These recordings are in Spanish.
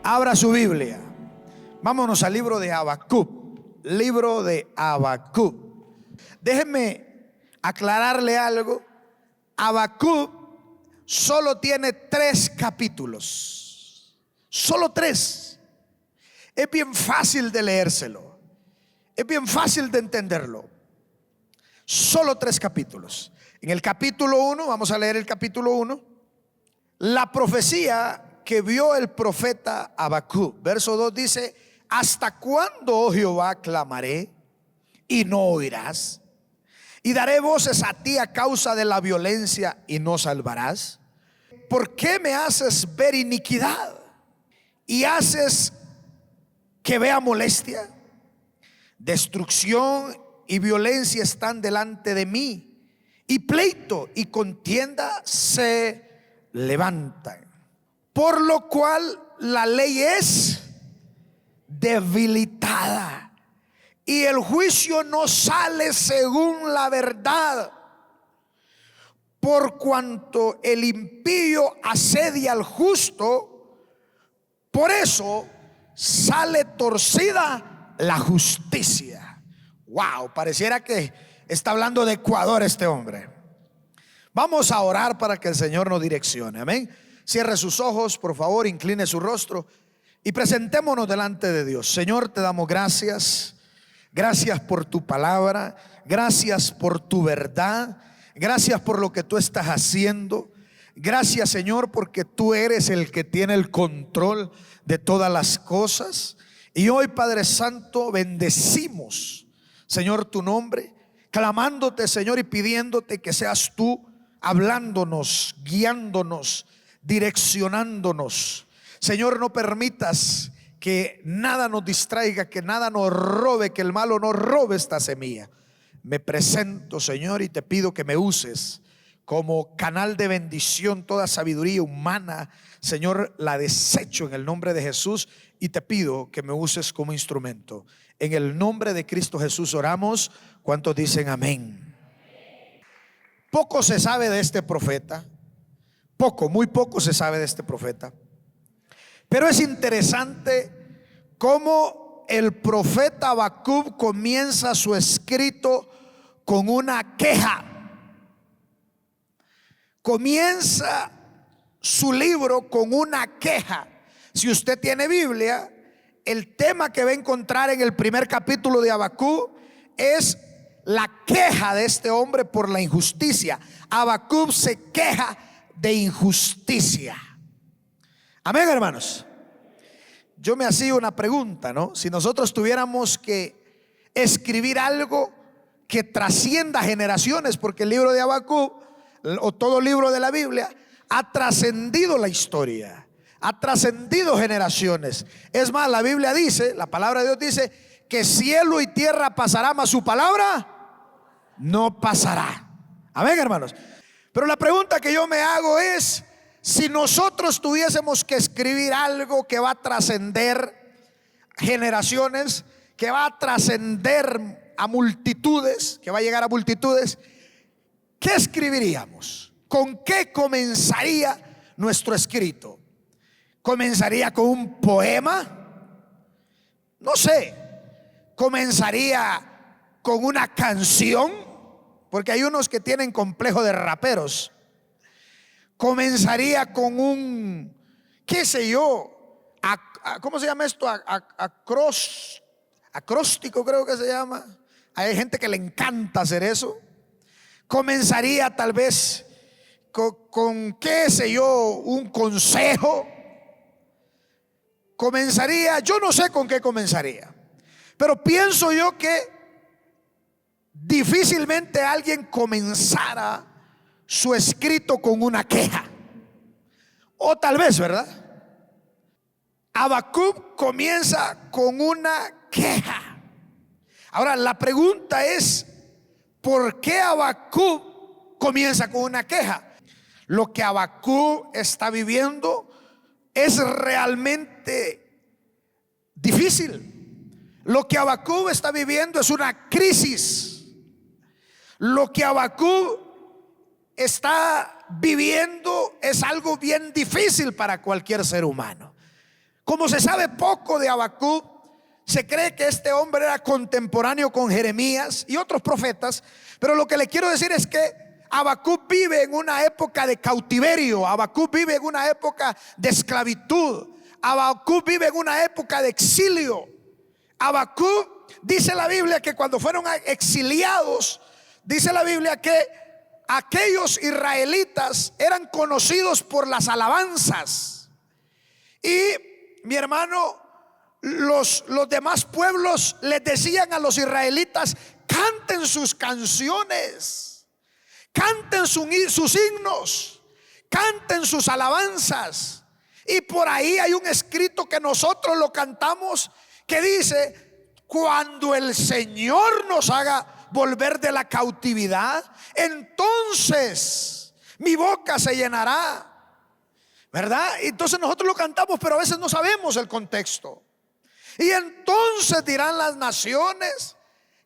Abra su Biblia. Vámonos al libro de Habacuc. Libro de Habacuc. Déjenme aclararle algo. Habacuc solo tiene 3 capítulos. Solo 3. Es bien fácil de leérselo. Es bien fácil de entenderlo. Solo 3 capítulos. En el capítulo 1, vamos a leer el capítulo 1. La profecía que vio el profeta Habacuc. Verso 2 dice: ¿hasta cuándo, oh Jehová, clamaré y no oirás? Y daré voces a ti a causa de la violencia y no salvarás. ¿Por qué me haces ver iniquidad y haces que vea molestia? Destrucción y violencia están delante de mí, y pleito y contienda se levantan. Por lo cual la ley es debilitada y el juicio no sale según la verdad. Por cuanto el impío asedia al justo, por eso sale torcida la justicia. Wow, pareciera que está hablando de Ecuador este hombre. Vamos a orar para que el Señor nos direccione. Amén. Cierre sus ojos, por favor, incline su rostro y presentémonos delante de Dios. Señor, te damos gracias. Gracias por tu palabra. Gracias por tu verdad. Gracias por lo que tú estás haciendo. Gracias, Señor, porque tú eres el que tiene el control de todas las cosas. Y hoy, Padre Santo, bendecimos, Señor, tu nombre, clamándote, Señor, y pidiéndote que seas tú hablándonos, guiándonos, direccionándonos. Señor, no permitas que nada nos distraiga, que nada nos robe, que el malo nos robe esta semilla. Me presento, Señor, y te pido que me uses como canal de bendición. Toda sabiduría humana, Señor, la desecho en el nombre de Jesús, y te pido que me uses como instrumento. En el nombre de Cristo Jesús oramos. ¿Cuántos dicen amén? Poco se sabe de este profeta. Muy poco se sabe de este profeta. Pero es interesante cómo el profeta Habacuc comienza su escrito con una queja. Comienza su libro con una queja. Si usted tiene Biblia, el tema que va a encontrar en el primer capítulo de Habacuc es la queja de este hombre por la injusticia. Habacuc se queja de injusticia. Amén, hermanos. Yo me hacía una pregunta, ¿no? Si nosotros tuviéramos que escribir algo que trascienda generaciones, porque el libro de Habacuc, o todo libro de la Biblia, ha trascendido la historia, ha trascendido generaciones. Es más, la Biblia dice, la palabra de Dios dice que cielo y tierra pasará, mas su palabra no pasará. Amén, hermanos. Pero la pregunta que yo me hago es: si nosotros tuviésemos que escribir algo que va a trascender generaciones, que va a trascender a multitudes, que va a llegar a multitudes, ¿qué escribiríamos? ¿Con qué comenzaría nuestro escrito? ¿Comenzaría con un poema? No sé. ¿Comenzaría con una canción? Porque hay unos que tienen complejo de raperos. Comenzaría con un, qué sé yo, ¿cómo se llama esto? Acróstico, creo que se llama. Hay gente que le encanta hacer eso. Comenzaría tal vez con qué sé yo, un consejo. Comenzaría, yo no sé con qué comenzaría, pero pienso yo que difícilmente alguien comenzara su escrito con una queja. O tal vez, ¿verdad? Habacuc comienza con una queja. Ahora la pregunta es: ¿por qué Habacuc comienza con una queja? Lo que Habacuc está viviendo es realmente difícil. Lo que Habacuc está viviendo es una crisis. Lo que Habacuc está viviendo es algo bien difícil para cualquier ser humano. Como se sabe poco de Habacuc, se cree que este hombre era contemporáneo con Jeremías y otros profetas, pero lo que le quiero decir es que Habacuc vive en una época de cautiverio, Habacuc vive en una época de esclavitud, Habacuc vive en una época de exilio. Habacuc, dice la Biblia que cuando fueron exiliados, dice la Biblia que aquellos israelitas eran conocidos por las alabanzas. Y mi hermano, los demás pueblos les decían a los israelitas: canten sus canciones, canten sus himnos, canten sus alabanzas. Y por ahí hay un escrito que nosotros lo cantamos que dice: cuando el Señor nos haga volver de la cautividad, entonces mi boca se llenará, ¿verdad? Entonces nosotros lo cantamos, pero a veces no sabemos el contexto. Y entonces dirán las naciones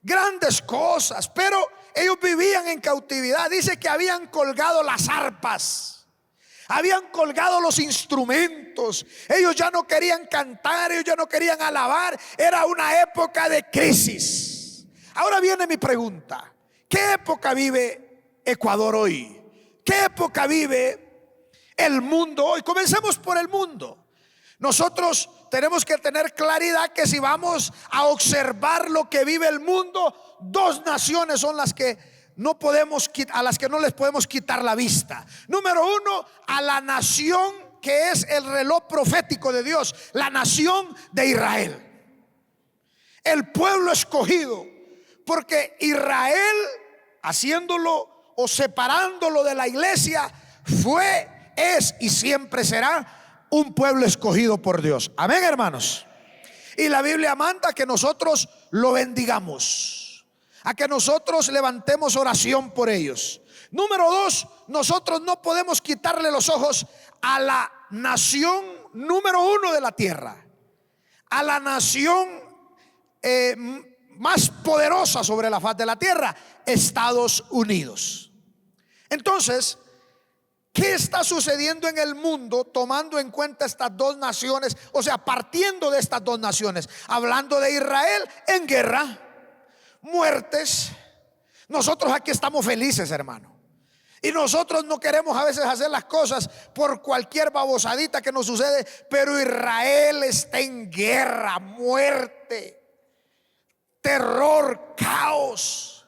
grandes cosas, pero ellos vivían en cautividad. Dice que habían colgado las arpas, habían colgado los instrumentos. Ellos ya no querían cantar, ellos ya no querían alabar. Era una época de crisis. Ahora viene mi pregunta: ¿qué época vive Ecuador hoy? ¿Qué época vive el mundo hoy? Comencemos por el mundo. Nosotros tenemos que tener claridad que si vamos a observar lo que vive el mundo, dos naciones son las que a las que no les podemos quitar la vista. Número uno, a la nación que es el reloj profético de Dios, la nación de Israel, el pueblo escogido, porque Israel, haciéndolo o separándolo de la iglesia, fue, es y siempre será un pueblo escogido por Dios. Amén, hermanos. Y la Biblia manda que nosotros lo bendigamos, a que nosotros levantemos oración por ellos. Número dos, nosotros no podemos quitarle los ojos a la nación número uno de la tierra, a la nación más poderosa sobre la faz de la tierra, Estados Unidos. Entonces, ¿qué está sucediendo en el mundo tomando en cuenta estas dos naciones? O sea, partiendo de estas dos naciones, hablando de Israel en guerra, muertes. Nosotros aquí estamos felices, hermano, y nosotros no queremos a veces hacer las cosas por cualquier babosadita que nos sucede, pero Israel está en guerra, muerte, terror, caos,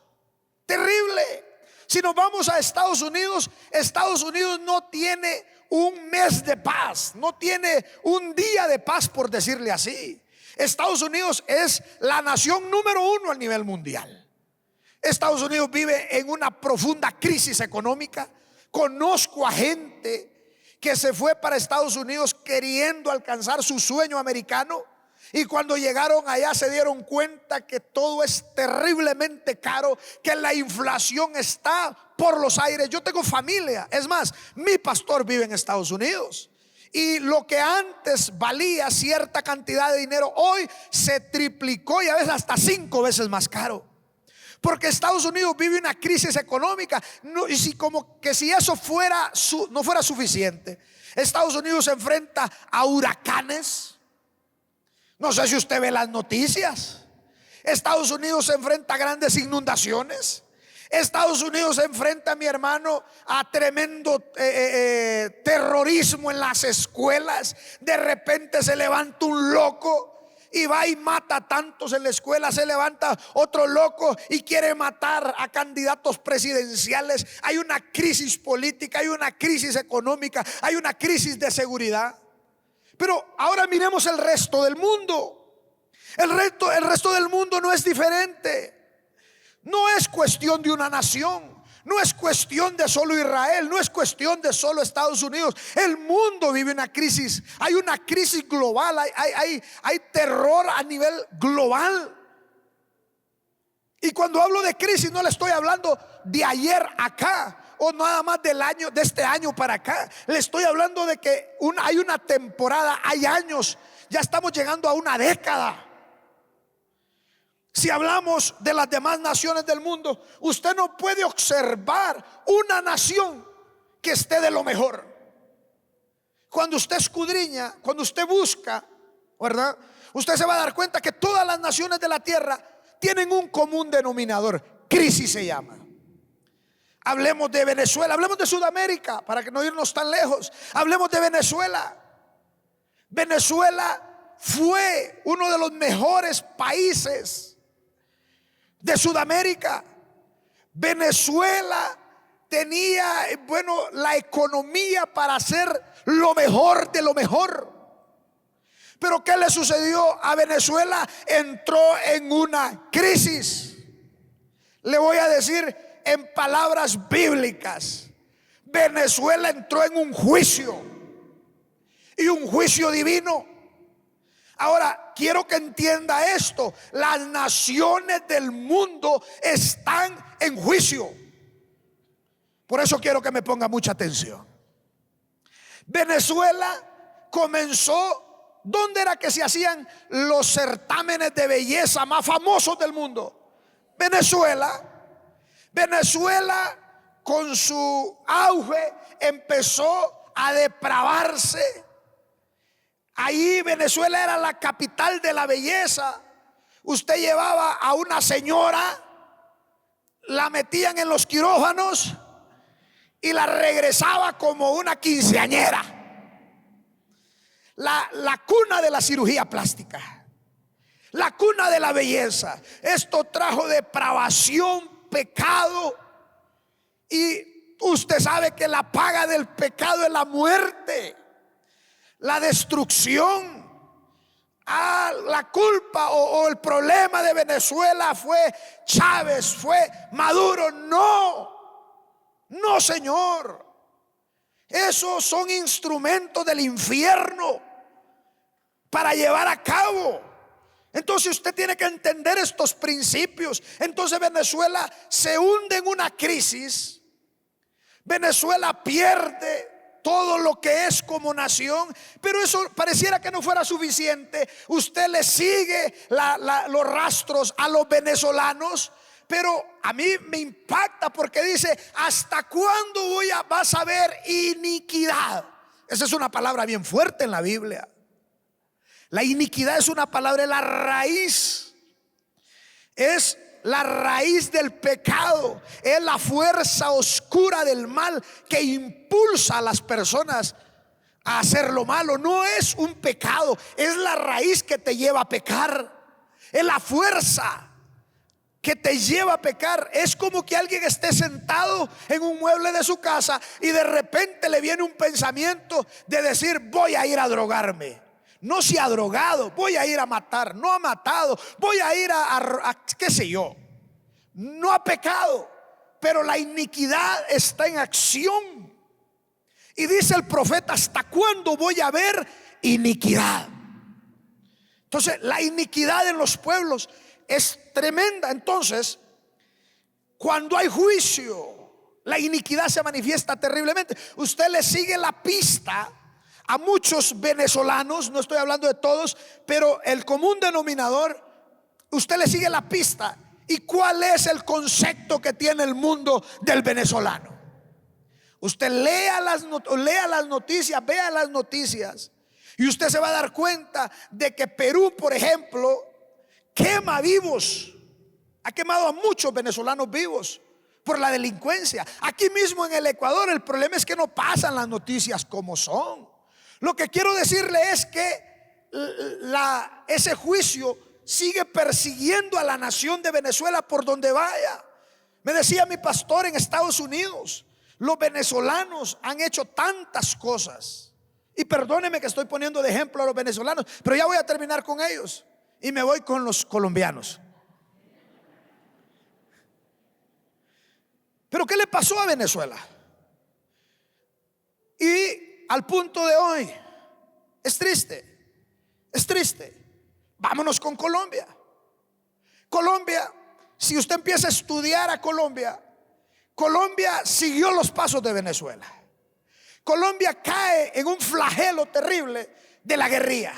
terrible. Si nos vamos a Estados Unidos no tiene un mes de paz, no tiene un día de paz, por decirle así. Estados Unidos es la nación número uno a nivel mundial. Estados Unidos vive en una profunda crisis económica. Conozco a gente que se fue para Estados Unidos queriendo alcanzar su sueño americano, y cuando llegaron allá se dieron cuenta que todo es terriblemente caro, que la inflación está por los aires. Yo tengo familia, es más, mi pastor vive en Estados Unidos, y lo que antes valía cierta cantidad de dinero hoy se triplicó y a veces hasta 5 veces más caro, porque Estados Unidos vive una crisis económica. Y si eso no fuera suficiente, Estados Unidos se enfrenta a huracanes. No sé si usted ve las noticias. Estados Unidos se enfrenta a grandes inundaciones. Estados Unidos se enfrenta, mi hermano, a tremendo terrorismo en las escuelas. De repente se levanta un loco y va y mata a tantos en la escuela. Se levanta otro loco y quiere matar a candidatos presidenciales. Hay una crisis política, hay una crisis económica, hay una crisis de seguridad. Pero ahora miremos el resto del mundo. El resto del mundo no es diferente. No es cuestión de una nación, no es cuestión de solo Israel, no es cuestión de solo Estados Unidos. El mundo vive una crisis. Hay una crisis global, hay terror a nivel global. Y cuando hablo de crisis no le estoy hablando de ayer acá, o nada más de este año para acá. Le estoy hablando de que hay una temporada, hay años, ya estamos llegando a una década. Si hablamos de las demás naciones del mundo, usted no puede observar una nación que esté de lo mejor. Cuando usted escudriña, cuando usted busca, ¿verdad? Usted se va a dar cuenta que todas las naciones de la tierra tienen un común denominador: crisis se llama. Hablemos de Venezuela, hablemos de Sudamérica, para que no irnos tan lejos. Hablemos de Venezuela. Venezuela fue uno de los mejores países de Sudamérica. Venezuela tenía, la economía para hacer lo mejor de lo mejor. Pero ¿qué le sucedió a Venezuela? Entró en una crisis. Le voy a decir en palabras bíblicas: Venezuela entró en un juicio, y un juicio divino. Ahora, quiero que entienda esto: las naciones del mundo están en juicio. Por eso quiero que me ponga mucha atención. Venezuela comenzó, ¿dónde era que se hacían los certámenes de belleza más famosos del mundo? Venezuela. Venezuela, con su auge, empezó a depravarse. Ahí Venezuela era la capital de la belleza. Usted llevaba a una señora, la metían en los quirófanos y la regresaba como una quinceañera. La cuna de la cirugía plástica, la cuna de la belleza. Esto trajo depravación, pecado, y usted sabe que la paga del pecado es la muerte, la destrucción. La culpa o el problema de Venezuela fue Chávez, fue Maduro. No, señor. Esos son instrumentos del infierno para llevar a cabo. Entonces usted tiene que entender estos principios. Entonces Venezuela se hunde en una crisis. Venezuela pierde todo lo que es como nación. Pero eso pareciera que no fuera suficiente. Usted le sigue los rastros a los venezolanos. Pero a mí me impacta porque dice: ¿hasta cuándo vas a ver iniquidad? Esa es una palabra bien fuerte en la Biblia. La iniquidad es una palabra, es la raíz. Es la raíz del pecado. Es la fuerza oscura del mal que impulsa a las personas a hacer lo malo. No es un pecado, es la raíz que te lleva a pecar. Es la fuerza que te lleva a pecar. Es como que alguien esté sentado en un mueble de su casa y de repente le viene un pensamiento de decir: voy a ir a drogarme. No se ha drogado, voy a ir a matar. No ha matado, voy a ir a qué sé yo. No ha pecado, pero la iniquidad está en acción. Y dice el profeta: ¿hasta cuándo voy a ver iniquidad? Entonces la iniquidad en los pueblos es tremenda. Entonces, cuando hay juicio, la iniquidad se manifiesta terriblemente. Usted le sigue la pista a muchos venezolanos, no estoy hablando de todos, pero el común denominador, usted le sigue la pista. ¿Y cuál es el concepto que tiene el mundo del venezolano? Usted lea las noticias, vea las noticias, y usted se va a dar cuenta de que Perú, por ejemplo, quema vivos. Ha quemado a muchos venezolanos vivos por la delincuencia. Aquí mismo en el Ecuador el problema es que no pasan las noticias como son. Lo que quiero decirle es que ese juicio sigue persiguiendo a la nación de Venezuela por donde vaya. Me decía mi pastor en Estados Unidos: los venezolanos han hecho tantas cosas. Y perdóneme que estoy poniendo de ejemplo a los venezolanos, pero ya voy a terminar con ellos y me voy con los colombianos. Pero ¿qué le pasó a Venezuela? Y al punto de hoy es triste, es triste. Vámonos con Colombia. Colombia, si usted empieza a estudiar a Colombia, Colombia siguió los pasos de Venezuela. Colombia cae en un flagelo terrible de la guerrilla.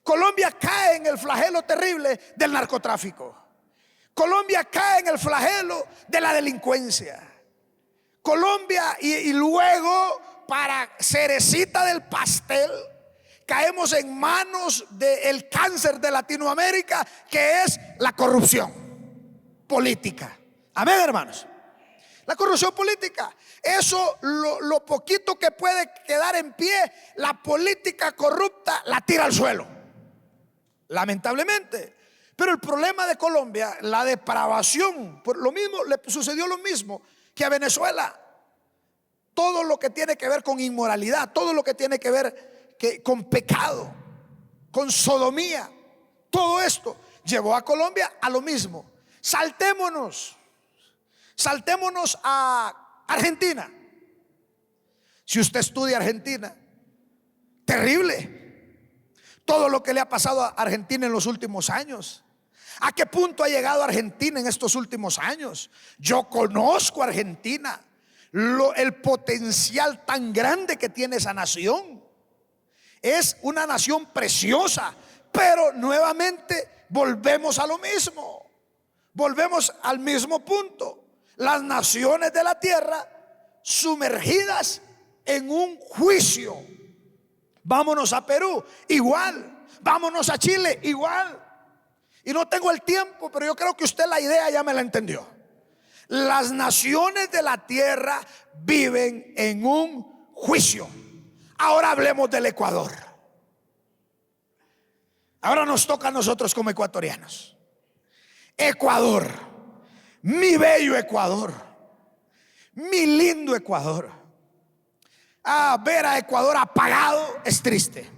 Colombia cae en el flagelo terrible del narcotráfico. Colombia cae en el flagelo de la delincuencia. Colombia, y luego, para cerecita del pastel, caemos en manos del cáncer de Latinoamérica, que es la corrupción política. Amén, hermanos. La corrupción política, eso lo poquito que puede quedar en pie, la política corrupta la tira al suelo, lamentablemente. Pero el problema de Colombia, la depravación, por lo mismo le sucedió lo mismo que a Venezuela. Todo lo que tiene que ver con inmoralidad, todo lo que tiene que ver con pecado, con sodomía, todo esto llevó a Colombia a lo mismo. Saltémonos a Argentina. Si usted estudia Argentina, terrible todo lo que le ha pasado a Argentina en los últimos años. ¿A qué punto ha llegado Argentina en estos últimos años? Yo conozco a Argentina, el potencial tan grande que tiene esa nación. Es una nación preciosa, pero nuevamente volvemos a lo mismo. Volvemos al mismo punto. Las naciones de la tierra sumergidas en un juicio. Vámonos a Perú, igual. Vámonos a Chile, igual. Y no tengo el tiempo, pero yo creo que usted la idea ya me la entendió. Las naciones de la tierra viven en un juicio. Ahora hablemos del Ecuador. Ahora nos toca a nosotros como ecuatorianos. Ecuador, mi bello Ecuador, mi lindo Ecuador. Ver a Ecuador apagado es triste.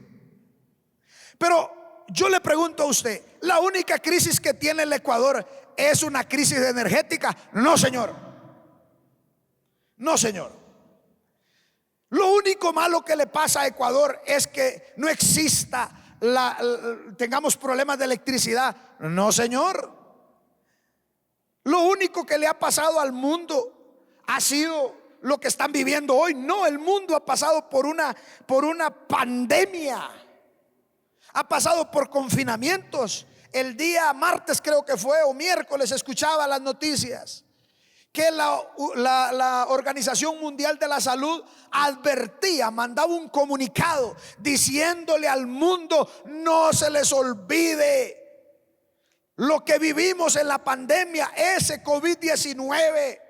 Pero yo le pregunto a usted, ¿la única crisis que tiene el Ecuador es una crisis energética? No, señor. No, señor. Lo único malo que le pasa a Ecuador es que no exista tengamos problemas de electricidad. No, señor. Lo único que le ha pasado al mundo ha sido lo que están viviendo hoy. No, el mundo ha pasado por una pandemia. Ha pasado por confinamientos. El día martes creo que fue, o miércoles, escuchaba las noticias que la Organización Mundial de la Salud advertía, mandaba un comunicado diciéndole al mundo: no se les olvide lo que vivimos en la pandemia, ese COVID-19.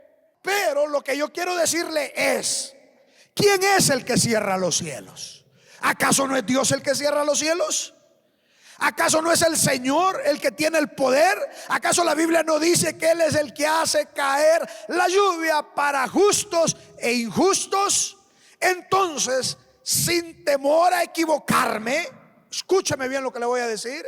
Pero lo que yo quiero decirle es: ¿quién es el que cierra los cielos? ¿Acaso no es Dios el que cierra los cielos? ¿Acaso no es el Señor el que tiene el poder? ¿Acaso la Biblia no dice que Él es el que hace caer la lluvia para justos e injustos? Entonces, sin temor a equivocarme, escúchame bien lo que le voy a decir,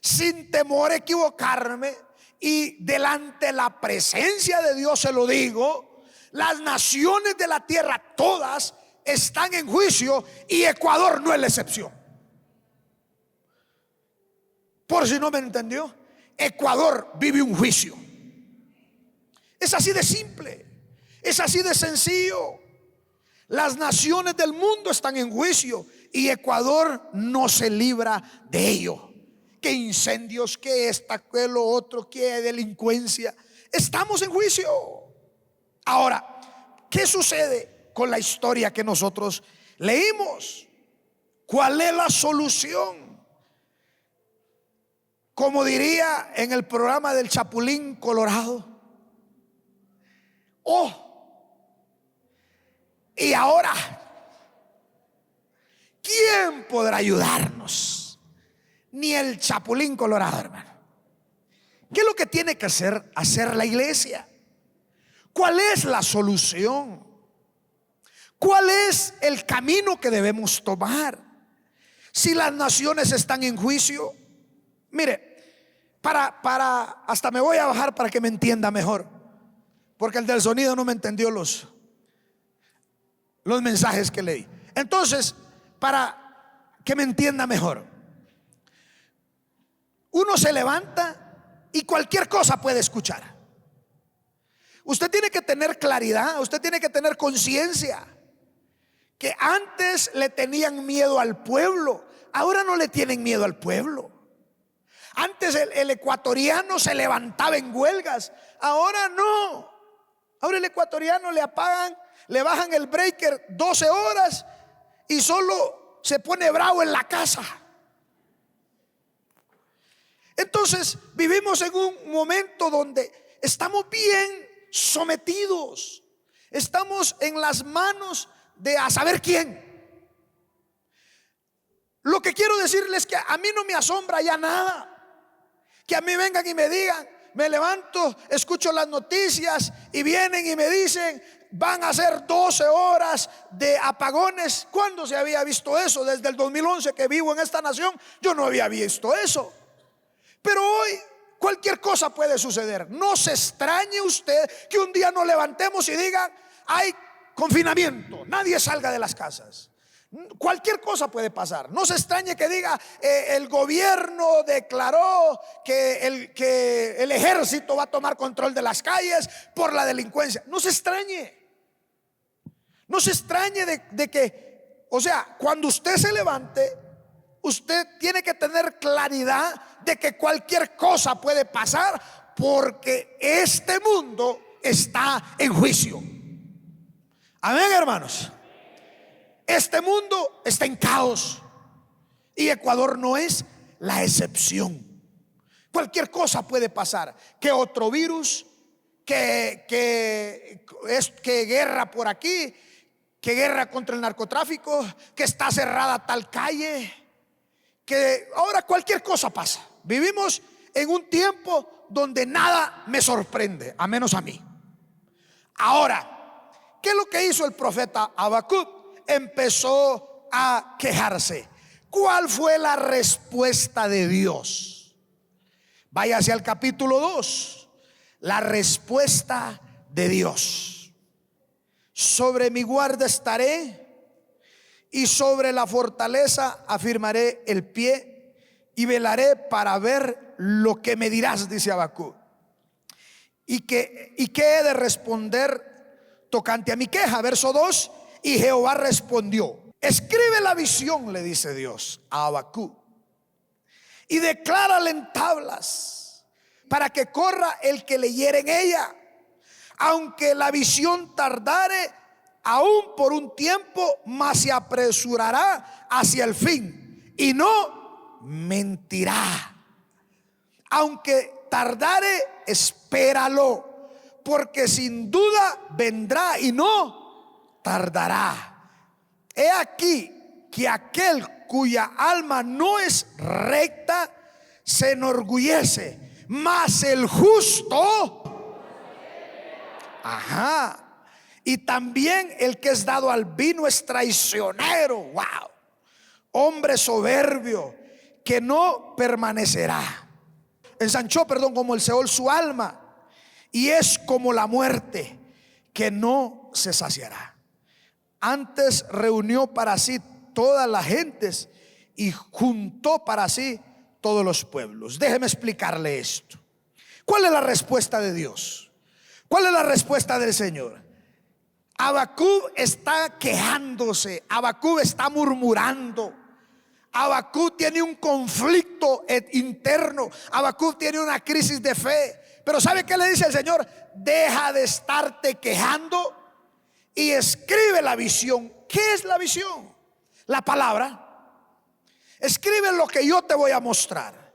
sin temor a equivocarme y delante de la presencia de Dios se lo digo, las naciones de la tierra todas están en juicio y Ecuador no es la excepción. Por si no me entendió, Ecuador vive un juicio. Es así de simple, es así de sencillo. Las naciones del mundo están en juicio y Ecuador no se libra de ello. Que incendios, que esta, que lo otro, que delincuencia. Estamos en juicio. Ahora, ¿qué sucede con la historia que nosotros leímos? ¿Cuál es la solución? Como diría en el programa del Chapulín Colorado: y ahora, ¿quién podrá ayudarnos? Ni el Chapulín Colorado, hermano. ¿Qué es lo que tiene que hacer la iglesia? ¿Cuál es la solución? ¿Cuál es el camino que debemos tomar? Si las naciones están en juicio, mire, hasta me voy a bajar para que me entienda mejor, porque el del sonido no me entendió los mensajes que leí. Entonces, para que me entienda mejor, uno se levanta y cualquier cosa puede escuchar. Usted tiene que tener claridad, usted tiene que tener conciencia que antes le tenían miedo al pueblo, ahora no le tienen miedo al pueblo. Antes el ecuatoriano se levantaba en huelgas, ahora no. Ahora el ecuatoriano le bajan el breaker 12 horas y solo se pone bravo en la casa. Entonces vivimos en un momento donde estamos bien sometidos. Estamos en las manos de a saber quién. Lo que quiero decirles es que a mí no me asombra ya nada. Que a mí vengan y me digan, me levanto, escucho las noticias y vienen y me dicen, van a ser 12 horas de apagones. ¿Cuándo se había visto eso? Desde el 2011 que vivo en esta nación, yo no había visto eso. Pero hoy cualquier cosa puede suceder. No se extrañe usted que un día nos levantemos y digan, hay confinamiento, nadie salga de las casas. Cualquier cosa puede pasar. No se extrañe que diga, el gobierno declaró que el ejército va a tomar control de las calles por la delincuencia. No se extrañe. No se extrañe de que, o sea, cuando usted se levante, usted tiene que tener claridad de que cualquier cosa puede pasar, porque este mundo está en juicio. Amén, hermanos. Este mundo está en caos y Ecuador no es la excepción. Cualquier cosa puede pasar. Que otro virus, que guerra por aquí, que guerra contra el narcotráfico, que está cerrada tal calle, que ahora cualquier cosa pasa. Vivimos en un tiempo donde nada me sorprende, a menos a mí. Ahora, ¿qué es lo que hizo el profeta Habacuc? Empezó a quejarse. ¿Cuál fue la respuesta de Dios? Váyase al capítulo 2. La respuesta de Dios: sobre mi guarda estaré, y sobre la fortaleza afirmaré el pie, y velaré para ver lo que me dirás, dice Habacuc. ¿Y qué he de responder tocante a mi queja? Verso 2. Y Jehová respondió: escribe la visión, le dice Dios a Habacuc, y declárala en tablas, para que corra el que leyere en ella. Aunque la visión tardare aún por un tiempo, mas se apresurará hacia el fin, y no mentirá. Aunque tardare, espéralo, porque sin duda vendrá y no tardará. He aquí que aquel cuya alma no es recta se enorgullece, mas el justo, y también el que es dado al vino es traicionero. Wow. Hombre soberbio que no permanecerá. Ensanchó, como el Seol su alma, y es como la muerte, que no se saciará. Antes reunió para sí todas las gentes y juntó para sí todos los pueblos. Déjeme explicarle esto. ¿Cuál es la respuesta de Dios? ¿Cuál es la respuesta del Señor? Habacuc está quejándose, Habacuc está murmurando, Habacuc tiene un conflicto interno, Habacuc tiene una crisis de fe. Pero ¿sabe qué le dice el Señor? Deja de estarte quejando y escribe la visión. ¿Qué es la visión? La palabra. Escribe lo que yo te voy a mostrar.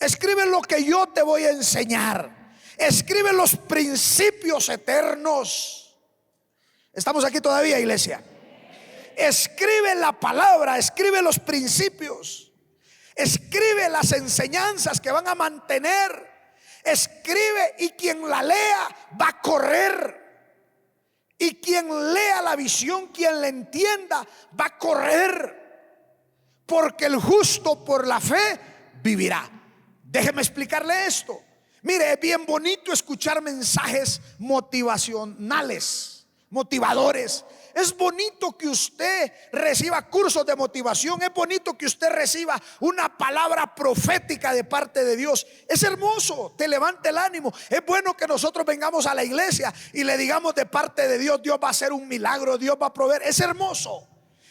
Escribe lo que yo te voy a enseñar. Escribe los principios eternos. ¿Estamos aquí todavía, iglesia? Escribe la palabra, escribe los principios, escribe las enseñanzas que van a mantener. Escribe, y quien la lea va a correr. Y quien lea la visión, quien la entienda, va a correr. Porque el justo por la fe vivirá. Déjeme explicarle esto. Mire, es bien bonito escuchar mensajes motivacionales, motivadores. Es bonito que usted reciba cursos de motivación. Es bonito que usted reciba una palabra profética de parte de Dios. Es hermoso, te levanta el ánimo. Es bueno que nosotros vengamos a la iglesia y le digamos de parte de Dios: Dios va a hacer un milagro, Dios va a proveer. Es hermoso.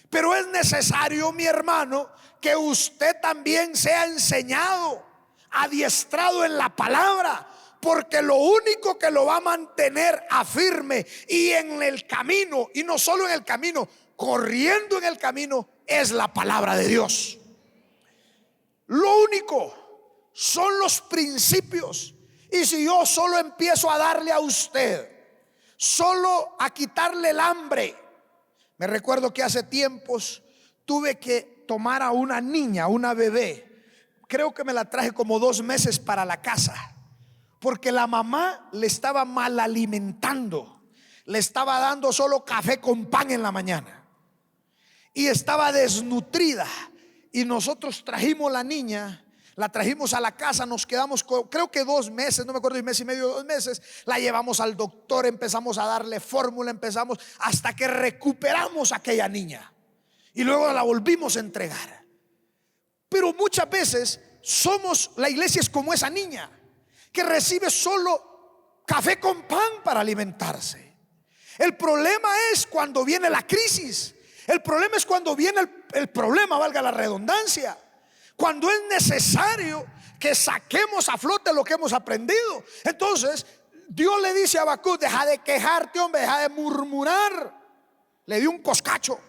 Pero es necesario, mi hermano, que usted también sea enseñado, adiestrado en la palabra. Porque lo único que lo va a mantener a firme y en el camino, y no solo en el camino, corriendo en el camino es la palabra de Dios. Lo único son los principios. Y si yo solo empiezo a darle a usted, solo a quitarle el hambre. Me recuerdo que hace tiempos tuve que tomar a una niña, una bebé. Creo que me la traje como 2 meses para la casa, porque la mamá le estaba mal alimentando. Le estaba dando solo café con pan en la mañana y estaba desnutrida. Y nosotros trajimos la niña, la trajimos a la casa, nos quedamos creo que 2 meses, no me acuerdo, 1 mes y medio, 2 meses. La llevamos al doctor, empezamos a darle fórmula, empezamos hasta que recuperamos a aquella niña y luego la volvimos a entregar. Pero muchas veces la iglesia es como esa niña que recibe solo café con pan para alimentarse. El problema es cuando viene la crisis. El problema es cuando viene el problema, valga la redundancia, cuando es necesario que saquemos a flote lo que hemos aprendido. Entonces Dios le dice a Habacuc: deja de quejarte, hombre, deja de murmurar. Le dio un coscacho.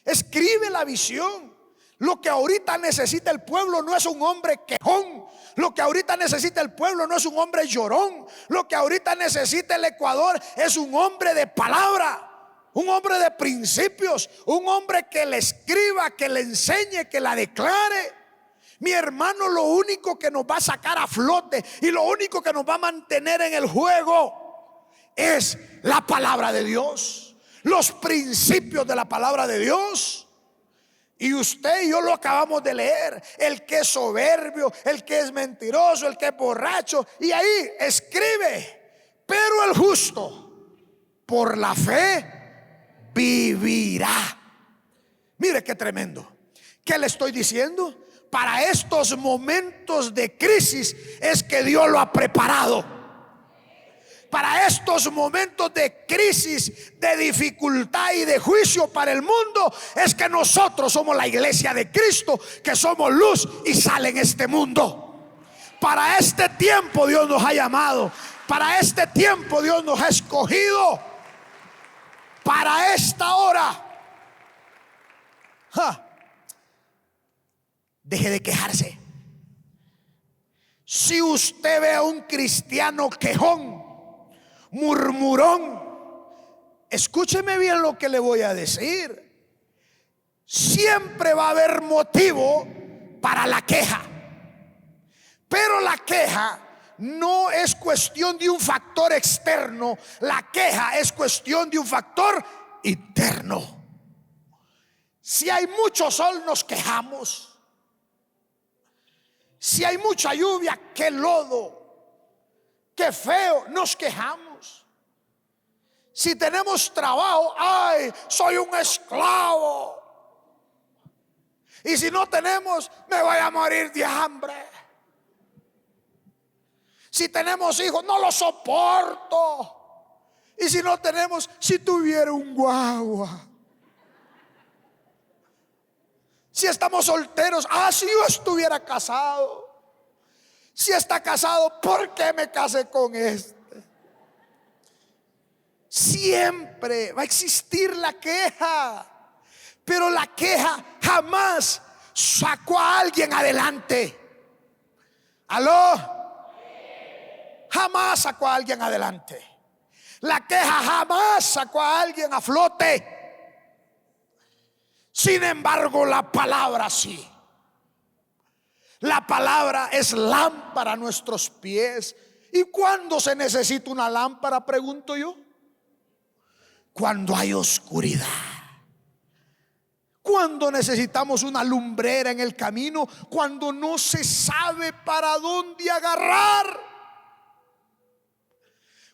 Escribe la visión. Lo que ahorita necesita el pueblo no es un hombre quejón. Lo que ahorita necesita el pueblo no es un hombre llorón. Lo que ahorita necesita el Ecuador es un hombre de palabra, un hombre de principios, un hombre que le escriba, que le enseñe, que la declare. Mi hermano, lo único que nos va a sacar a flote y lo único que nos va a mantener en el juego es la palabra de Dios, los principios de la palabra de Dios. Y usted y yo lo acabamos de leer. El que es soberbio, el que es mentiroso, el que es borracho. Y ahí escribe: pero el justo por la fe vivirá. Mire qué tremendo. ¿Qué le estoy diciendo? Para estos momentos de crisis es que Dios lo ha preparado. Para estos momentos de crisis, de dificultad y de juicio para el mundo, es que nosotros somos la iglesia de Cristo, que somos luz y sal en este mundo. Para este tiempo Dios nos ha llamado. Para este tiempo Dios nos ha escogido. Para esta hora. Deje de quejarse. Si usted ve a un cristiano quejón, murmurón, escúcheme bien lo que le voy a decir. Siempre va a haber motivo para la queja. Pero la queja no es cuestión de un factor externo. La queja es cuestión de un factor interno. Si hay mucho sol, nos quejamos. Si hay mucha lluvia, qué lodo, qué feo, nos quejamos. Si tenemos trabajo, ay, soy un esclavo. Y si no tenemos, me voy a morir de hambre. Si tenemos hijos, no los soporto. Y si no tenemos, si tuviera un guagua. Si estamos solteros, si yo estuviera casado. Si está casado, ¿por qué me casé con este? Siempre va a existir la queja, pero la queja jamás sacó a alguien adelante. ¿Aló? Jamás sacó a alguien adelante. La queja jamás sacó a alguien a flote. Sin embargo, la palabra sí. La palabra es lámpara a nuestros pies. ¿Y cuándo se necesita una lámpara? Pregunto yo. Cuando hay oscuridad. Cuando necesitamos una lumbrera en el camino. Cuando no se sabe para dónde agarrar.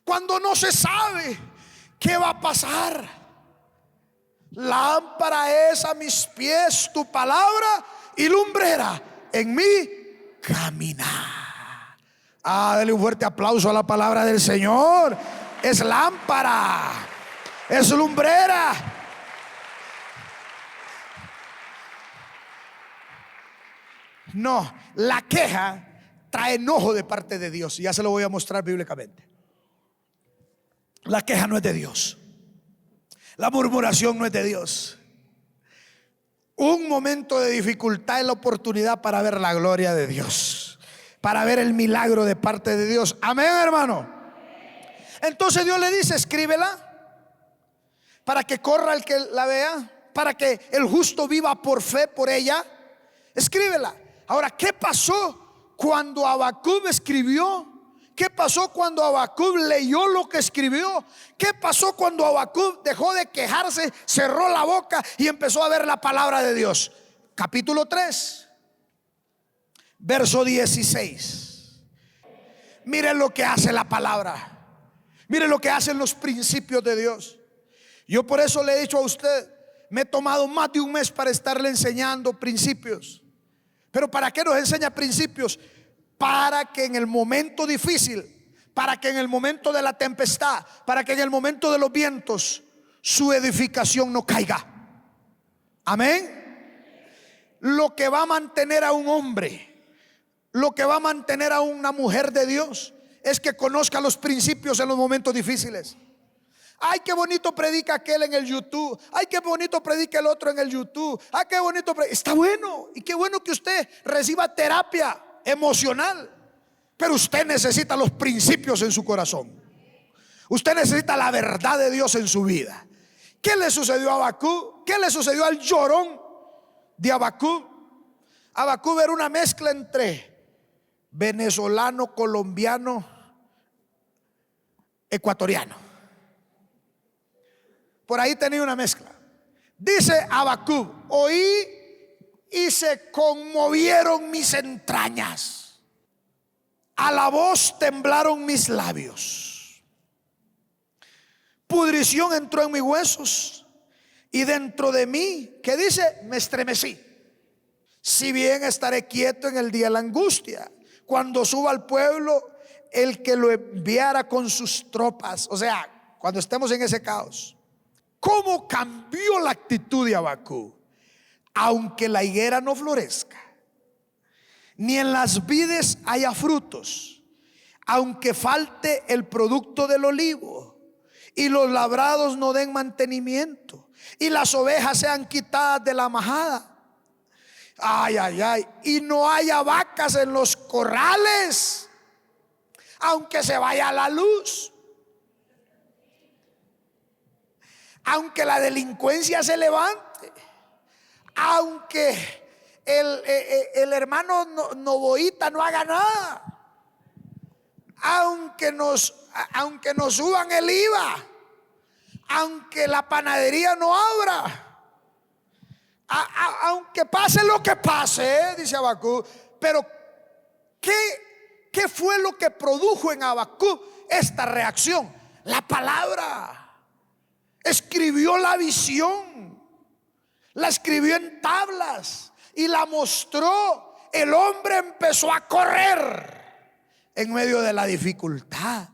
Cuando no se sabe qué va a pasar. Lámpara es a mis pies tu palabra y lumbrera en mi caminar. Dale un fuerte aplauso a la palabra del Señor. Es lámpara, es lumbrera. No, la queja trae enojo de parte de Dios. Y ya se lo voy a mostrar bíblicamente. La queja no es de Dios. La murmuración no es de Dios. Un momento de dificultad es la oportunidad para ver la gloria de Dios, para ver el milagro de parte de Dios. Amén, hermano. Entonces Dios le dice: escríbela para que corra el que la vea, para que el justo viva por fe por ella. Escríbela. Ahora, ¿qué pasó cuando Habacuc escribió? ¿Qué pasó cuando Habacuc leyó lo que escribió? ¿Qué pasó cuando Habacuc dejó de quejarse, cerró la boca y empezó a ver la palabra de Dios? Capítulo 3, verso 16. Miren lo que hace la palabra. Miren lo que hacen los principios de Dios. Yo por eso le he dicho a usted, me he tomado más de un mes para estarle enseñando principios. Pero ¿para qué nos enseña principios? Para que en el momento difícil, para que en el momento de la tempestad, para que en el momento de los vientos, su edificación no caiga. Amén. Lo que va a mantener a un hombre, lo que va a mantener a una mujer de Dios, es que conozca los principios en los momentos difíciles. Ay, qué bonito predica aquel en el YouTube. Ay, qué bonito predica el otro en el YouTube. Ay, qué bonito está bueno. Y qué bueno que usted reciba terapia emocional. Pero usted necesita los principios en su corazón. Usted necesita la verdad de Dios en su vida. ¿Qué le sucedió a Habacuc? ¿Qué le sucedió al llorón de Habacuc? Habacuc era una mezcla entre venezolano, colombiano, ecuatoriano. Por ahí tenía una mezcla. Dice Habacuc: oí y se conmovieron mis entrañas, a la voz temblaron mis labios, pudrición entró en mis huesos y dentro de mí, ¿qué dice? Me estremecí. Si bien estaré quieto en el día de la angustia, cuando suba al pueblo el que lo enviara con sus tropas. O sea, cuando estemos en ese caos. ¿Cómo cambió la actitud de Habacuc? Aunque la higuera no florezca, ni en las vides haya frutos, aunque falte el producto del olivo, y los labrados no den mantenimiento, y las ovejas sean quitadas de la majada, ay, ay, ay, y no haya vacas en los corrales, aunque se vaya la luz, aunque la delincuencia se levante, aunque el hermano Novoita no haga nada, aunque nos suban el IVA, aunque la panadería no abra, aunque pase lo que pase, dice Habacuc. Pero ¿qué fue lo que produjo en Habacuc esta reacción? La palabra. Escribió la visión, la escribió en tablas y la mostró. El hombre empezó a correr en medio de la dificultad.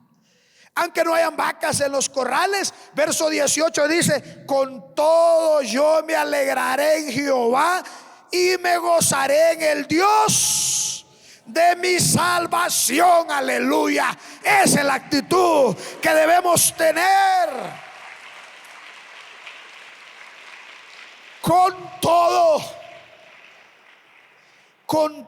Aunque no hayan vacas en los corrales, verso 18 dice: con todo yo me alegraré en Jehová y me gozaré en el Dios de mi salvación. Aleluya. Esa es la actitud que debemos tener. Con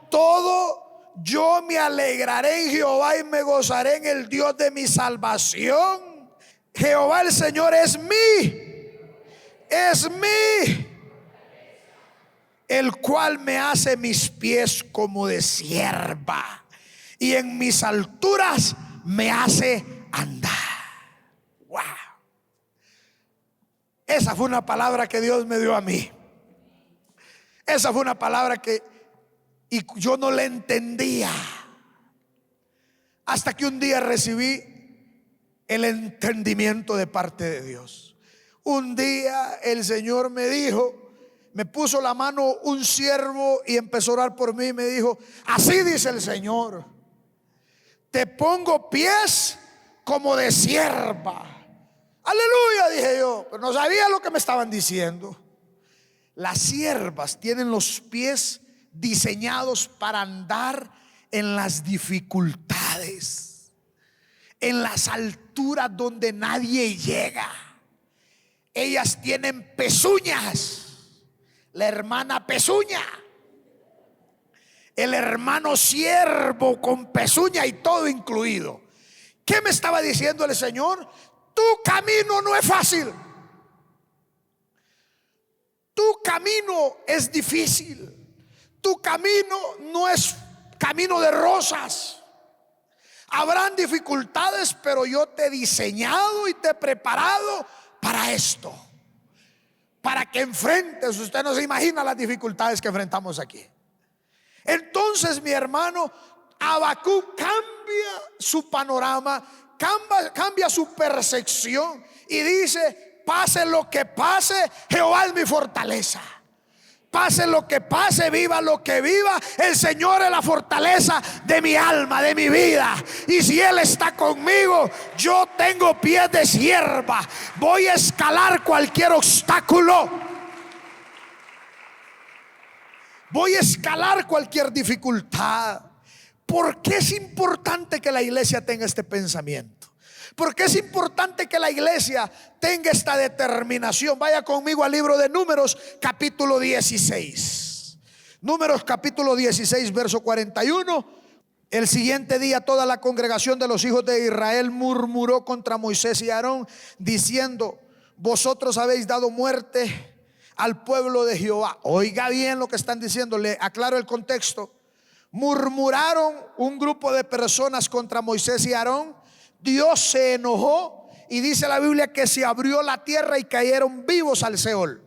todo yo me alegraré en Jehová y me gozaré en el Dios de mi salvación. Jehová el Señor es el cual me hace mis pies como de sierva y en mis alturas me hace andar. Wow. Esa fue una palabra que Dios me dio a mí. Esa fue una palabra y yo no la entendía hasta que un día recibí el entendimiento de parte de Dios. Un día el Señor me dijo, me puso la mano un siervo y empezó a orar por mí y me dijo: así dice el Señor, te pongo pies como de sierva. Aleluya, dije yo, pero no sabía lo que me estaban diciendo. Las siervas tienen los pies diseñados para andar en las dificultades, en las alturas donde nadie llega, ellas tienen pezuñas. La hermana pezuña, el hermano siervo con pezuña y todo incluido. ¿Qué me estaba diciendo el Señor? Tu camino no es fácil. Tu camino es difícil. Tu camino no es camino de rosas. Habrán dificultades, pero yo te he diseñado y te he preparado para esto, para que enfrentes. Usted no se imagina las dificultades que enfrentamos aquí. Entonces, mi hermano, Habacuc cambia su panorama, cambia su percepción y dice: pase lo que pase, Jehová es mi fortaleza. Pase lo que pase, viva lo que viva, el Señor es la fortaleza de mi alma, de mi vida. Y si Él está conmigo, yo tengo pies de sierva. Voy a escalar cualquier obstáculo. Voy a escalar cualquier dificultad. ¿Por qué es importante que la iglesia tenga este pensamiento? ¿Por qué es importante que la iglesia tenga esta determinación? Vaya conmigo al libro de Números, capítulo 16. Números, capítulo 16, verso 41. El siguiente día toda la congregación de los hijos de Israel murmuró contra Moisés y Aarón, diciendo: vosotros habéis dado muerte al pueblo de Jehová. Oiga bien lo que están diciendo, le aclaro el contexto. Murmuraron un grupo de personas contra Moisés y Aarón. Dios se enojó y dice la Biblia que se abrió la tierra y cayeron vivos al Seol.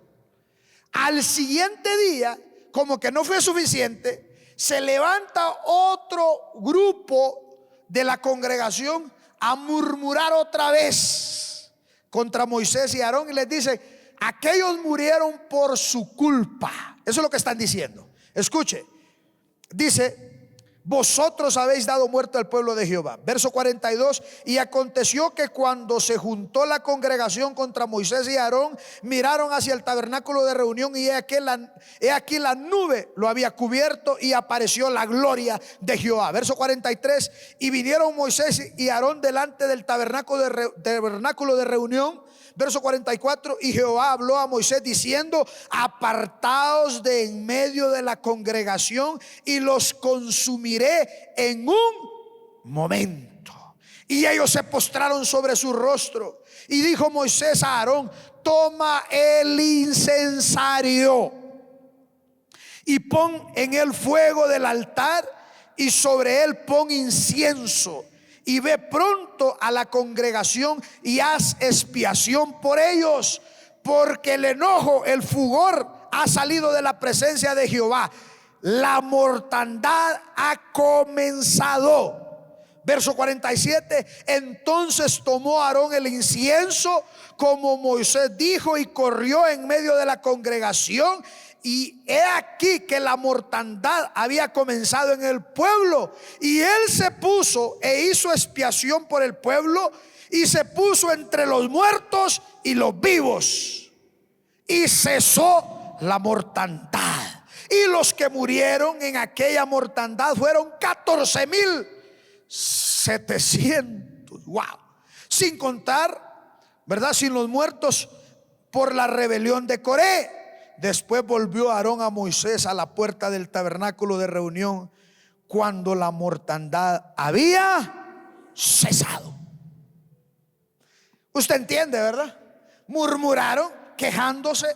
Al siguiente día, como que no fue suficiente, se levanta otro grupo de la congregación a murmurar otra vez contra Moisés y Aarón y les dice: aquellos murieron por su culpa. Eso es lo que están diciendo. Escuche, dice: vosotros habéis dado muerte al pueblo de Jehová. Verso 42. Y aconteció que cuando se juntó la congregación contra Moisés y Aarón, miraron hacia el tabernáculo de reunión, y he aquí la nube lo había cubierto y apareció la gloria de Jehová. Verso 43. Y vinieron Moisés y Aarón delante del tabernáculo de reunión. Verso 44. Y Jehová habló a Moisés diciendo: apartaos de en medio de la congregación y los consumiré en un momento. Y ellos se postraron sobre su rostro. Y dijo Moisés a Aarón: toma el incensario y pon en el fuego del altar, y sobre él pon incienso. Y ve pronto a la congregación y haz expiación por ellos, porque el enojo, el furor ha salido de la presencia de Jehová. La mortandad ha comenzado. Verso 47. Entonces tomó Aarón el incienso como Moisés dijo, y corrió en medio de la congregación. Y he aquí que la mortandad había comenzado en el pueblo. Y él se puso e hizo expiación por el pueblo, y se puso entre los muertos y los vivos, y cesó la mortandad. Y los que murieron en aquella mortandad fueron 14,700. Wow. Sin contar, ¿verdad?, sin los muertos por la rebelión de Coré. Después volvió Aarón a Moisés a la puerta del tabernáculo de reunión cuando la mortandad había cesado. Usted entiende, ¿verdad? Murmuraron, quejándose,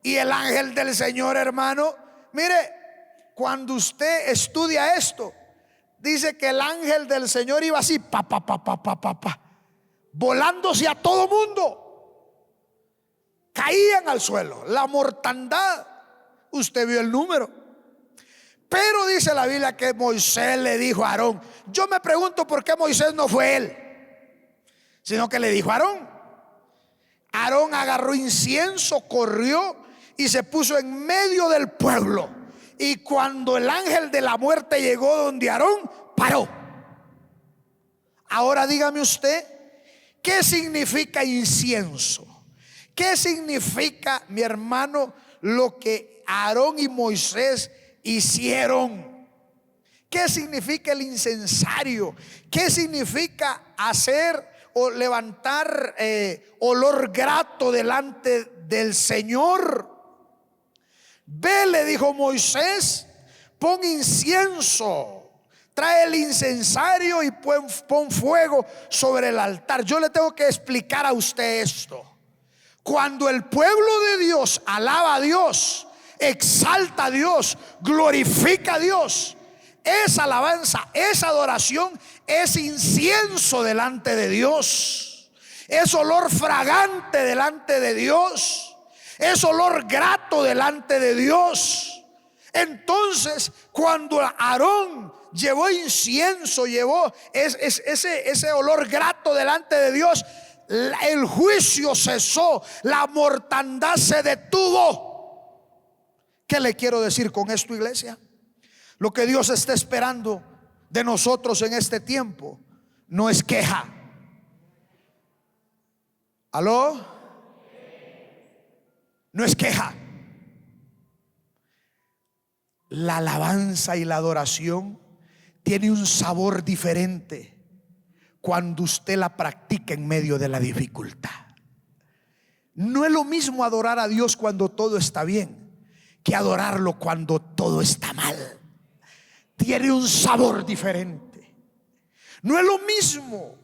y el ángel del Señor, hermano, mire, cuando usted estudia esto, dice que el ángel del Señor iba así, volándose a todo mundo. Caían al suelo, la mortandad. Usted vio el número. Pero dice la Biblia que Moisés le dijo a Aarón. Yo me pregunto por qué Moisés no fue él, sino que le dijo a Aarón. Aarón agarró incienso, corrió y se puso en medio del pueblo. Y cuando el ángel de la muerte llegó donde Aarón, paró. Ahora dígame usted, ¿qué significa incienso? ¿Qué significa, mi hermano, lo que Aarón y Moisés hicieron? ¿Qué significa el incensario? ¿Qué significa hacer o levantar olor grato delante del Señor. Ve, le dijo Moisés, pon incienso, trae el incensario y pon fuego sobre el altar. Yo le tengo que explicar a usted esto. Cuando el pueblo de Dios alaba a Dios, exalta a Dios, glorifica a Dios, esa alabanza, esa adoración es incienso delante de Dios, es olor fragante delante de Dios, es olor grato delante de Dios. Entonces, cuando Aarón llevó incienso, llevó ese olor grato delante de Dios, el juicio cesó, la mortandad se detuvo. ¿Qué le quiero decir con esto, iglesia? Lo que Dios está esperando de nosotros en este tiempo no es queja. ¿Aló? No es queja. La alabanza y la adoración tiene un sabor diferente cuando usted la practica en medio de la dificultad. No es lo mismo adorar a Dios cuando todo está bien que adorarlo cuando todo está mal. Tiene un sabor diferente. No es lo mismo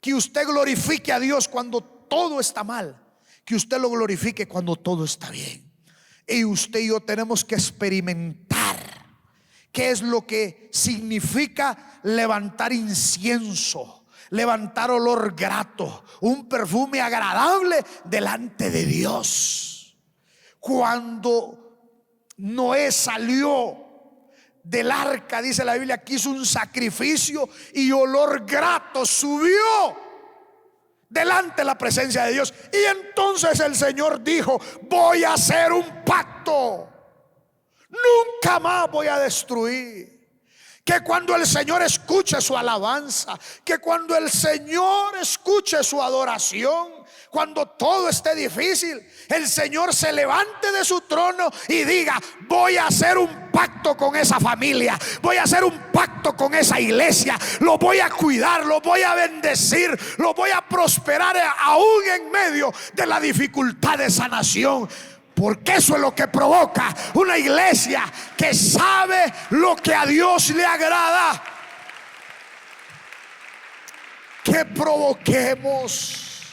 que usted glorifique a Dios cuando todo está mal, que usted lo glorifique cuando todo está bien. Y usted y yo tenemos que experimentar qué es lo que significa levantar incienso, levantar olor grato, un perfume agradable delante de Dios. Cuando Noé salió del arca, dice la Biblia, que hizo un sacrificio y olor grato subió delante de la presencia de Dios. Y entonces el Señor dijo: voy a hacer un pacto, nunca más voy a destruir. Que cuando el Señor escuche su alabanza, que cuando el Señor escuche su adoración, cuando todo esté difícil, el Señor se levante de su trono y diga: voy a hacer un pacto con esa familia, voy a hacer un pacto con esa iglesia, lo voy a cuidar, lo voy a bendecir, lo voy a prosperar aún en medio de la dificultad de esa nación. Porque eso es lo que provoca una iglesia que sabe lo que a Dios le agrada. Que provoquemos.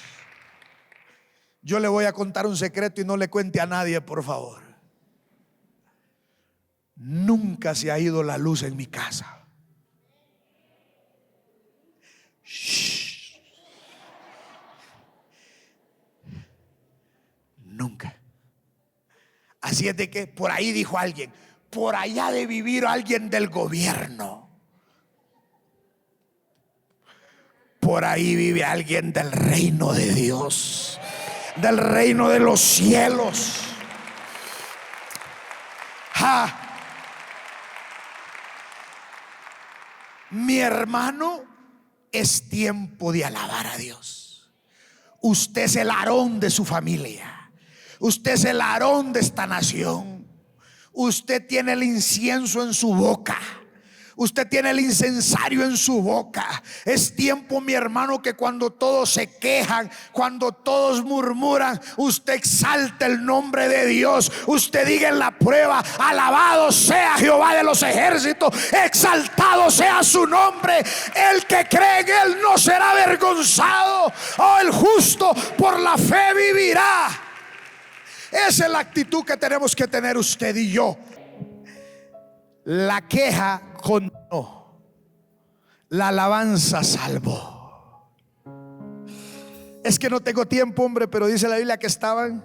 Yo le voy a contar un secreto y no le cuente a nadie, por favor. Nunca se ha ido la luz en mi casa. Shh. Nunca. Así es de que por ahí dijo alguien: por allá de vivir alguien del gobierno. Por ahí vive alguien del reino de Dios, del reino de los cielos. Mi hermano, es tiempo de alabar a Dios. Usted es el Aarón de su familia. Usted es el Aarón de esta nación. Usted tiene el incienso en su boca. Usted tiene el incensario en su boca. Es tiempo, mi hermano, que cuando todos se quejan, cuando todos murmuran, usted exalte el nombre de Dios. Usted diga en la prueba: alabado sea Jehová de los ejércitos, exaltado sea su nombre. El que cree en él no será avergonzado. Oh, el justo por la fe vivirá. Esa es la actitud que tenemos que tener usted y yo. La queja condenó, la alabanza salvó. Es que no tengo tiempo, hombre, pero dice la Biblia que estaban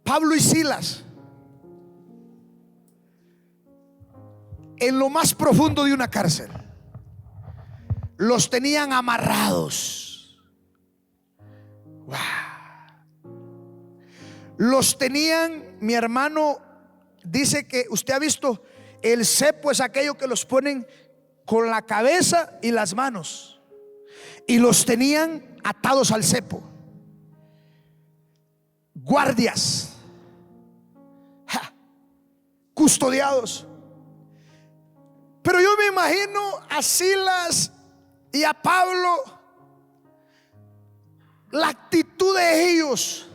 Pablo y Silas en lo más profundo de una cárcel. Los tenían amarrados. Wow. Los tenían, mi hermano, dice que usted ha visto el cepo, es aquello que los ponen con la cabeza y las manos, y los tenían atados al cepo. Guardias, custodiados. Pero yo me imagino a Silas Y a Pablo, la actitud de ellos,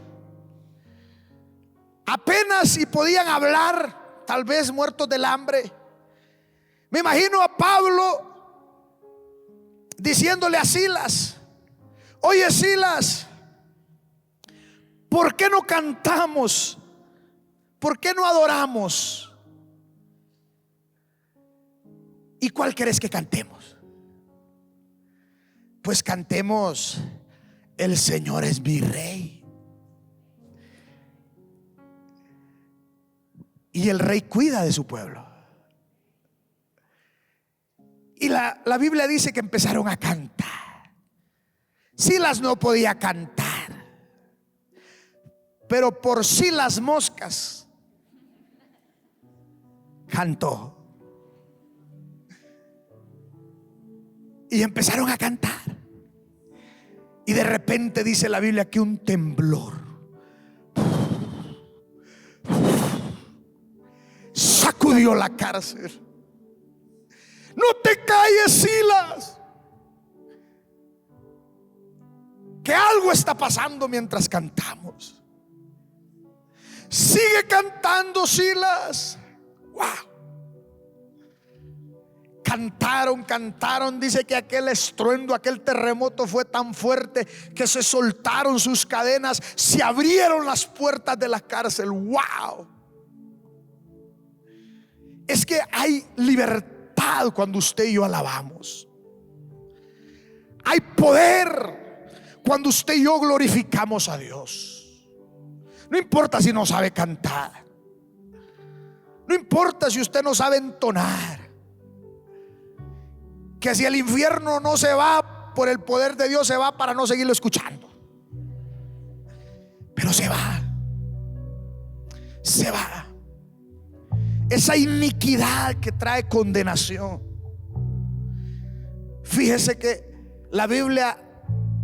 apenas si podían hablar, tal vez muertos del hambre. Me imagino a Pablo diciéndole a Silas: oye, Silas, ¿por qué no cantamos? ¿Por qué no adoramos? ¿Y cuál querés que cantemos? Pues cantemos: el Señor es mi rey. Y el rey cuida de su pueblo. Y la Biblia dice que empezaron a cantar. Silas no podía cantar, pero por sí las moscas cantó. Y empezaron a cantar. Y de repente dice la Biblia que un temblor sacudió la cárcel. No te calles, Silas, que algo está pasando mientras cantamos. Sigue cantando, Silas. Wow. Cantaron. Dice que aquel estruendo, aquel terremoto fue tan fuerte que se soltaron sus cadenas, se abrieron las puertas de la cárcel. Wow. Es que hay libertad cuando usted y yo alabamos. Hay poder cuando usted y yo glorificamos a Dios. No importa si no sabe cantar, no importa si usted no sabe entonar, que si el infierno no se va por el poder de Dios, se va para no seguirlo escuchando. Pero se va. Esa iniquidad que trae condenación. Fíjese que la Biblia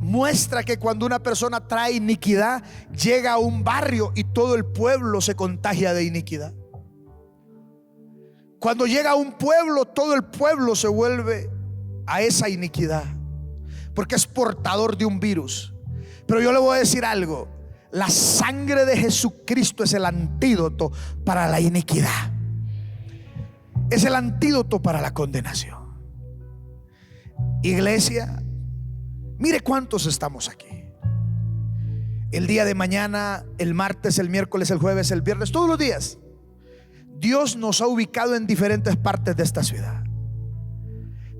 muestra que cuando una persona trae iniquidad, llega a un barrio y todo el pueblo se contagia de iniquidad. Cuando llega a un pueblo, todo el pueblo se vuelve a esa iniquidad, porque es portador de un virus. Pero yo le voy a decir algo: la sangre de Jesucristo es el antídoto para la iniquidad, es el antídoto para la condenación. Iglesia, mire cuántos estamos aquí. El día de mañana, el martes, el miércoles, el jueves, el viernes, todos los días, Dios nos ha ubicado en diferentes partes de esta ciudad.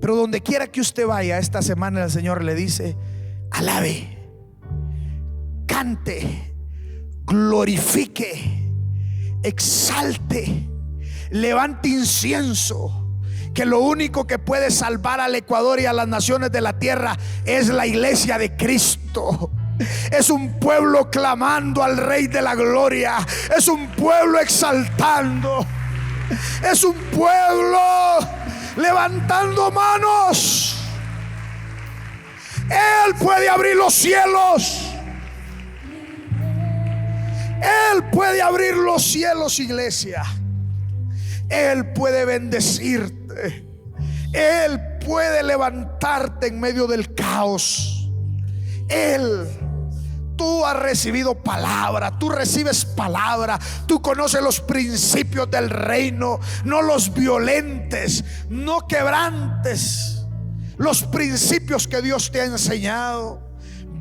Pero donde quiera que usted vaya esta semana, el Señor le dice: alabe, cante, glorifique, exalte, levante incienso, que lo único que puede salvar al Ecuador y a las naciones de la tierra es la iglesia de Cristo. Es un pueblo clamando al Rey de la Gloria. Es un pueblo exaltando. Es un pueblo levantando manos. Él puede abrir los cielos. Él puede abrir los cielos, iglesia. Él puede bendecirte. Él puede levantarte en medio del caos. Tú has recibido palabra, tú recibes palabra, tú conoces los principios del reino. No los violentes, no quebrantes los principios que Dios te ha enseñado.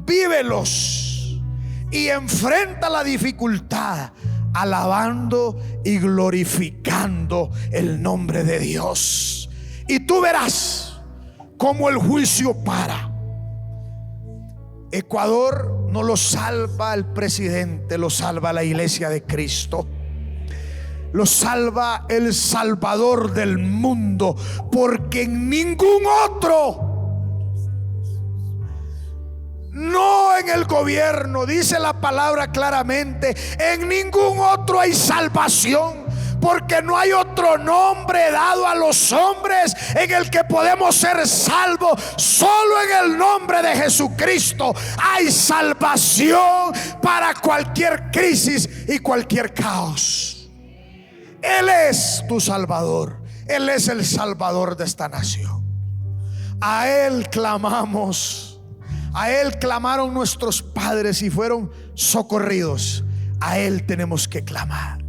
Vívelos y enfrenta la dificultad alabando y glorificando el nombre de Dios. Y tú verás cómo el juicio para. Ecuador no lo salva el presidente, lo salva la iglesia de Cristo. Lo salva el Salvador del mundo, porque en ningún otro, no en el gobierno, dice la palabra claramente, en ningún otro hay salvación. Porque no hay otro nombre dado a los hombres en el que podemos ser salvos. Solo en el nombre de Jesucristo hay salvación para cualquier crisis y cualquier caos. Él es tu Salvador. Él es el Salvador de esta nación. A Él clamamos. A Él clamaron nuestros padres y fueron socorridos. A Él tenemos que clamar.